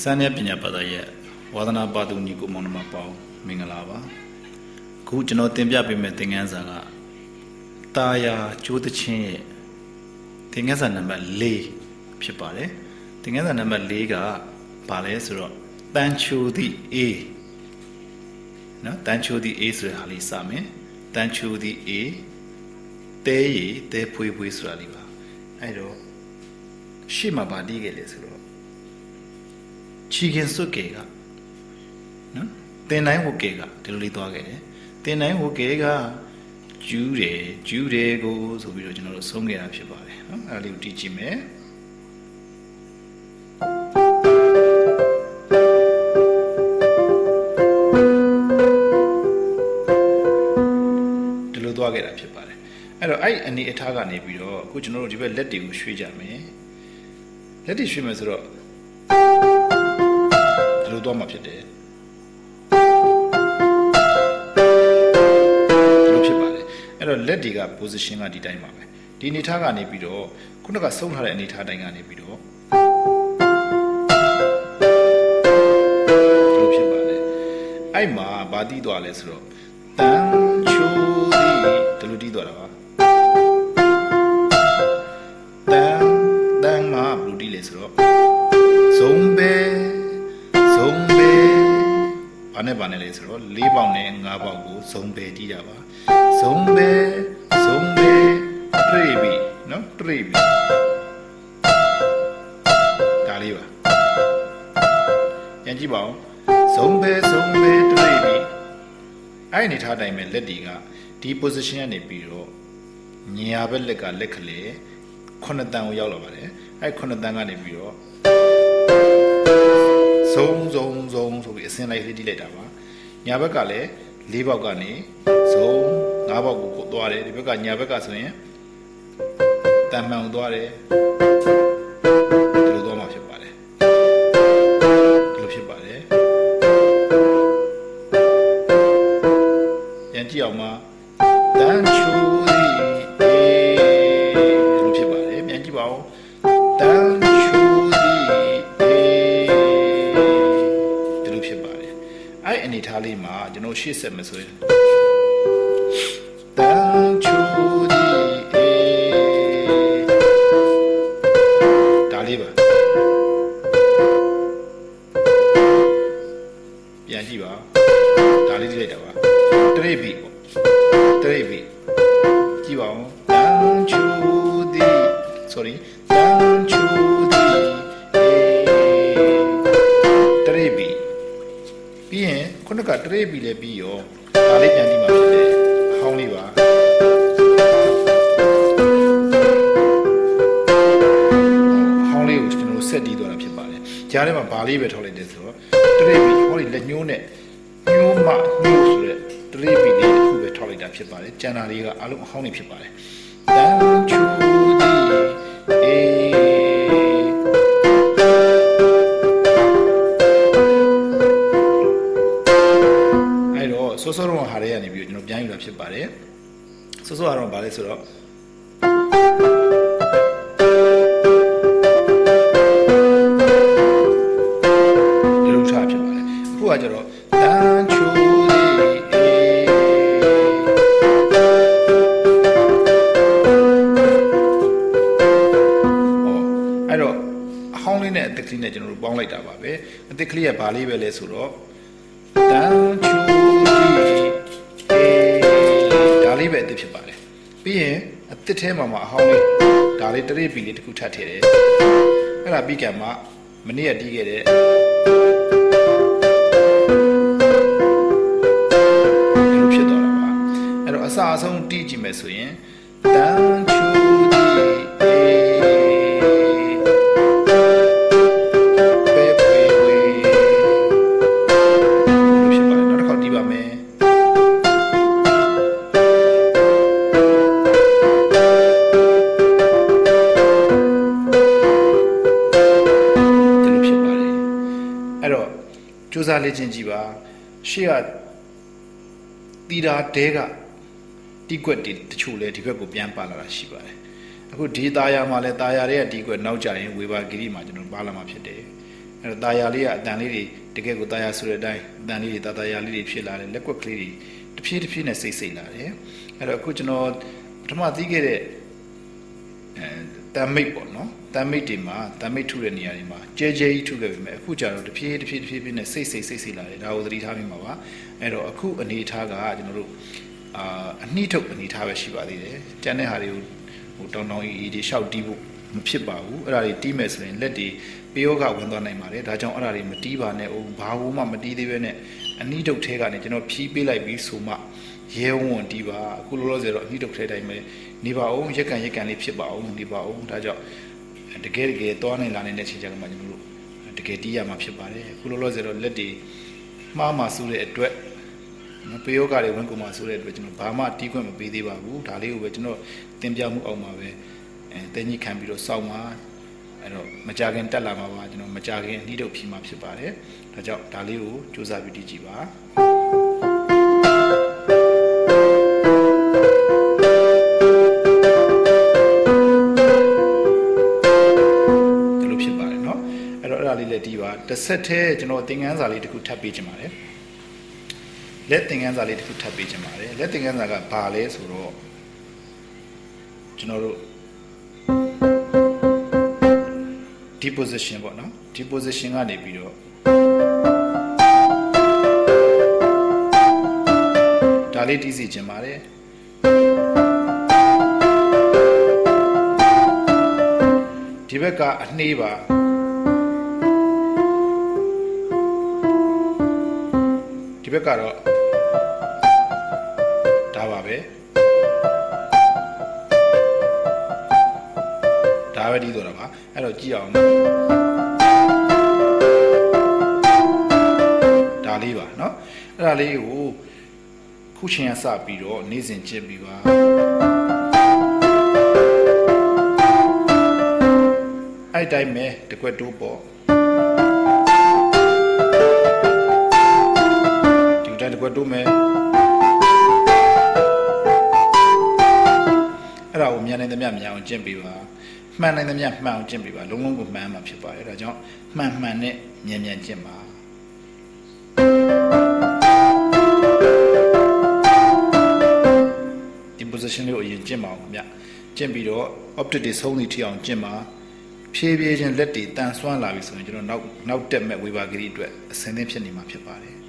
စန်းရပညာဘာသာရဲ့ဝါသနာပါသူညီကိုမောင်နှမပေါင်းမင်္ဂလာပါအခုကျွန်တော်တင်ပြပေးမယ့်သင်ခန်းစာကတာယာကျိုးသချင်းရဲ့သင်ခန်းစာနံပါတ်4ဖြစ်ပါတယ်သင်ခန်းစာနံပါတ်4ကဘာလဲဆိုတော့တန်ချိုသည့်အေးနော်တန်ချိုသည့်အေးဆိုတဲ့ဟာလေးစမယ်တန်ချိုသည့်အေးတဲရီတဲဖွေးဖွေးဆိုတာလေးပါအဲ့တော့ရှေ့မှာဗာတီးခဲ့လေဆိုတော့ချီခင်စွတ်ကေကနော်တင်တိုင်းဝကေကဒီလိုလေးသွားခဲ့တယ်တင်တိုင်းဝကေကကျူးတယ်ကိုဆိုပြီးတော့ကျွန်တော်တို့ဆုံးခဲ့တာဖြစ်ပါတယ်နော်အဲ့ဒါလေးကိုတီးကြည့်မယ်ဒီလိုသွားခဲ့တာဖြစ်ပါတယ်အဲ့တော့အဲ့အနေအထားကနေပြီးတော့အခုကျွန်တော်တို့ဒီဘက်လက်တွေကိုရွှေ့ကြမယ်လက်တွေရွှေ့မယ်ဆိုတော့ဒီလိုသွားမှာဖြစ်တယ်ဒီလိုဖြစ်ပါတယ်အဲ့တော့လက်တွေက position ကဒီတိုင်းပါပဲဒီအနေထားကနေပြီးတော့ခုနကဆုံးထားတဲ့အနေထားတိုင်းကနေပြီးတော့ဒီလိုဖြစ်ပါတယ်အဲ့မှာဗာတီးသွားလဲဆိုတော့တန်ချိုဒီလိုတီးသွားတာပါတန်မှာဘလူးတီးလဲဆိုတော့ဇုံပဲဘာနဲ့လဲဆိုတော့၄ပေါက်နဲ့၅ပေါက်ကိုဇုံပဲတီးတာပါဇုံပဲတွေးပြီနော်တွေးပြီဒါလေးပါပြန်ကြည့်ပါဦးဇုံပဲတွေးပြီအဲ့အနေထားတိုင်းပဲလက်တွေကဒီ position ကနေပြီးတော့ညာဘက်လက်ကလက်ကလေး9တန်ကိုရောက်လာပါတယ်အဲ့9တန်ကနေပြီးတော့ဇုံဆိုပြီးအစင်းလိုက်လေးတီးလိုက်တာပါညာဘက်ကလည်း၄ပေါက်ကနေဇုံ၅ပေါက်ကိုသွားတယ်ဒီဘက်ကညာဘက်ကဆိုရင်တန်မှန်ကိုသွားတယ်ဒီလိုသွားမှာဖြစ်ပါတယ်ဒီလိုဖြစ်ပါတယ်ပြန်ကြည့်အောင်ပါတန်ချိုဒီလိုဖြစ်ပါတယ်ပြန်ကြည့်ပါဦးတန်ချိုဒီလိုဖြစ်ပါတယ်အဲ့အနေထားလေးမှာကျွန်တော်ရှေ့ဆက်မယ်ဆိုရင်တန်ချိုဒီဒါလေးပါပြန်ကြည့်ပါဒါလေးကြည့်လိုက်တာပါတရိပ်ပြီပေါ့တရိပ်ပြီကြည့်ပါဦးတန်ချိုဒီ sorry တန်ချိုဒီတရိပ်ပြီပြီးရင်ခုနကတရိပ်ပြီလည်းပြီးရောဒါလေးပြန်ကြည့်မှာဖြစ်တယ်အဟောင်းလေးပါဆက်တီးသွားတာဖြစ်ပါတယ်ကြားထဲမှာဘာလေးပဲထောက်လိုက်တယ်ဆိုတော့တရိပ်ပြီဟောဒီလက်ညှိုးနဲ့ညှိုးမှညှိုးဆိုတဲ့တရိပ်ပြီလေးတစ်ခုပဲထောက်လိုက်တာဖြစ်ပါတယ်ကျန်တာလေးကအလုံးအဟောင်းနေဖြစ်ပါတယ်တန်ချူဒီအေအဲ့တော့စောစောတော့ဟာတွေကနေပြီးတော့ကျွန်တော်ပြန်ယူတာဖြစ်ပါတယ်စောစောကတော့ဘာလဲဆိုတော့အခုကကျတော့တန်ချိုဒီအေအဲ့တော့အဟောင်းလေးနဲ့အသစ်ကလေးနဲ့ကျွန်တော်တို့ပေါင်းလိုက်တာပါပဲအသစ်ကလေးကဘာလေးပဲလဲဆိုတော့တန်ချိုဒီအေဒါလေးပဲအသစ်ဖြစ်ပါတယ်ပြီးရင်အသစ်ထဲမှာအဟောင်းလေးဒါလေးတရိပ်ပီလေးတစ်ခုထပ်ထည့်တယ်အဲ့ဒါပြီးကမှမနေ့ကတီးခဲ့တဲ့အစအဆုံးတီးကြည့်မယ်ဆိုရင်တန်ချူဒီအေပေပေဝေဖြစ်ပါတယ်နောက်တစ်ခေါက်တီးပါမယ်ဒီလိုဖြစ်ပါတယ်အဲ့တော့ကြိုးစားလေ့ကျင့်ကြည့်ပါရှေ့ကတီတာတဲကတီးကွက်တချို့လဲဒီဘက်ကိုပြန်ပါလာတာရှိပါတယ်အခုဒီသားရမှာလဲသားရရဲ့တီးကွက်နောက်ကြရင်ဝေဘာဂီရီမှာကျွန်တော်ပါလာမှာဖြစ်တယ် အဲ့တော့တာယာလေးကအတန်လေးတွေတကယ်ကိုတာယာဆိုတဲ့အတိုင်းအတန်လေးတွေတာယာလေးတွေဖြစ်လာတယ်လက်ကွက်ကလေးတွေတဖြည်းဖြည်းနဲ့စိတ်လာတယ်အဲ့တော့အခုကျွန်တော်ပထမသိခဲ့တဲ့တမ်းမိတ်ပေါ့နော်တမ်းမိတ်တွေမှာတမ်းမိတ်ထုတဲ့နေရာတွေမှာကျဲကြီးထုခဲ့ပြီမဲ့အခုကျတော့တဖြည်းဖြည်းနဲ့စိတ်လာတယ်ဒါကိုသတိထားမိမှာပါအဲ့တော့အခုအနေထားကကျွန်တော်တို့အနှိထုတ်အနေထားပဲရှိပါသေးတယ်ကျန်တဲ့ဟာတွေကိုဟိုတောင်းကြီးတွေရှောက်တီးဖို့မဖြစ်ပါဘူးအဲ့ဒါတွေတီးမယ်ဆိုရင်လက်တွေပယောဂဝင်သွားနိုင်ပါတယ်ဒါကြောင့်အဲ့ဒါတွေမတီးပါနဲ့ဟိုဘာဘူးမှမတီးသေးပဲနဲ့အနှိထုတ်ထဲကနေကျွန်တော်ဖြီးပေးလိုက်ပြီးဆိုမှရဲဝံ့တီးပါအခုလောလောဆယ်တော့အနှိထုတ်ထဲတိုင်းပဲနေပါအောင်ရက်ကန်လေးဖြစ်ပါအောင်နေပါအောင်ဒါကြောင့်တကယ်သွားနိုင်လာနေတဲ့ချိန်ကြမှာကျွန်တော်တို့တကယ်တီးရမှာဖြစ်ပါတယ်အခုလောလောဆယ်တော့လက်တွေမှားမှဆူတဲ့အတွက်ပယောဂတွေဝင်ကုန်မှဆူတဲ့အတွက်ကျွန်တော်ဘာမှတီးခွင့်မပေးသေးပါဘူးဒါလေးကိုပဲကျွန်တော်တင်ပြမှုအောင်မှာပဲတင်းကြီးခံပြီးတော့စောင့်ပါအဲ့တော့မကြခင်တက်လာမှာပါကျွန်တော်မကြခင်နှီးထုတ်ဖြီးမှာဖြစ်ပါတယ်ဒါကြောင့်ဒါလေးကိုစူးစမ်းပြီးတီးကြည့်ပါဒီလိုဖြစ်ပါတယ်เนาะအဲ့တော့အဲ့ဒါလေးလည်းတီးပါတစ်ဆက်တည်းကျွန်တော်သင်ခန်းစာလေးတစ်ခုထပ်ပေးချင်ပါတယ်လက်သင်ခန်းစာလေးတစ်ခုထပ်ပေးချင်ပါတယ်လက်သင်ခန်းစာကဘာလဲဆိုတော့ကျွန်တော်တို့deposition ပေါ့နော် deposition ကနေပြီးတော့ဒါလေးတီးစီခြင်းပါတယ်ဒီဘက်ကအနှေးပါဒီဘက်ကတော့ဒါပါပဲဒါပဲတီးတော့တာပါအဲ့တော့ကြည့်အောင်ဒါလေးပါเนาะအဲ့ဒါလေးကိုခုချိန်ကစပြီးတော့နေ့စဉ်ကျင့်ပြီးပါအဲ့တိုင်းပဲတကွက်တိုးပေါ့ဒီတိုင်းတကွက်တိုးမယ်အဲ့ဒါကိုမြန်နိုင်သမျှမြန်အောင်ကျင့်ပြီးပါမှန်နိုင်သမျှမှန်အောင်ကျင့်ပြီးပါလုံးလုံးကိုမှန်မှာဖြစ်ပါတယ်ဒါကြောင့်မှန်နဲ့မြန်ကျင့်ပါဒီ position လေးကိုအရင်ကျင့်ပါအောင်ခင်ဗျကျင့်ပြီးတော့ optic တွေဆုံးသည့်ထိအောင်ကျင့်ပါဖြည်းဖြည်းချင်းလက်တွေတန်ဆွမ်းလာပြီဆိုရင်ကျွန်တော်နောက်တက်မဲ့ဝေဘာဂရီအတွက်အဆင်သင့်ဖြစ်နေမှာဖြစ်ပါတယ်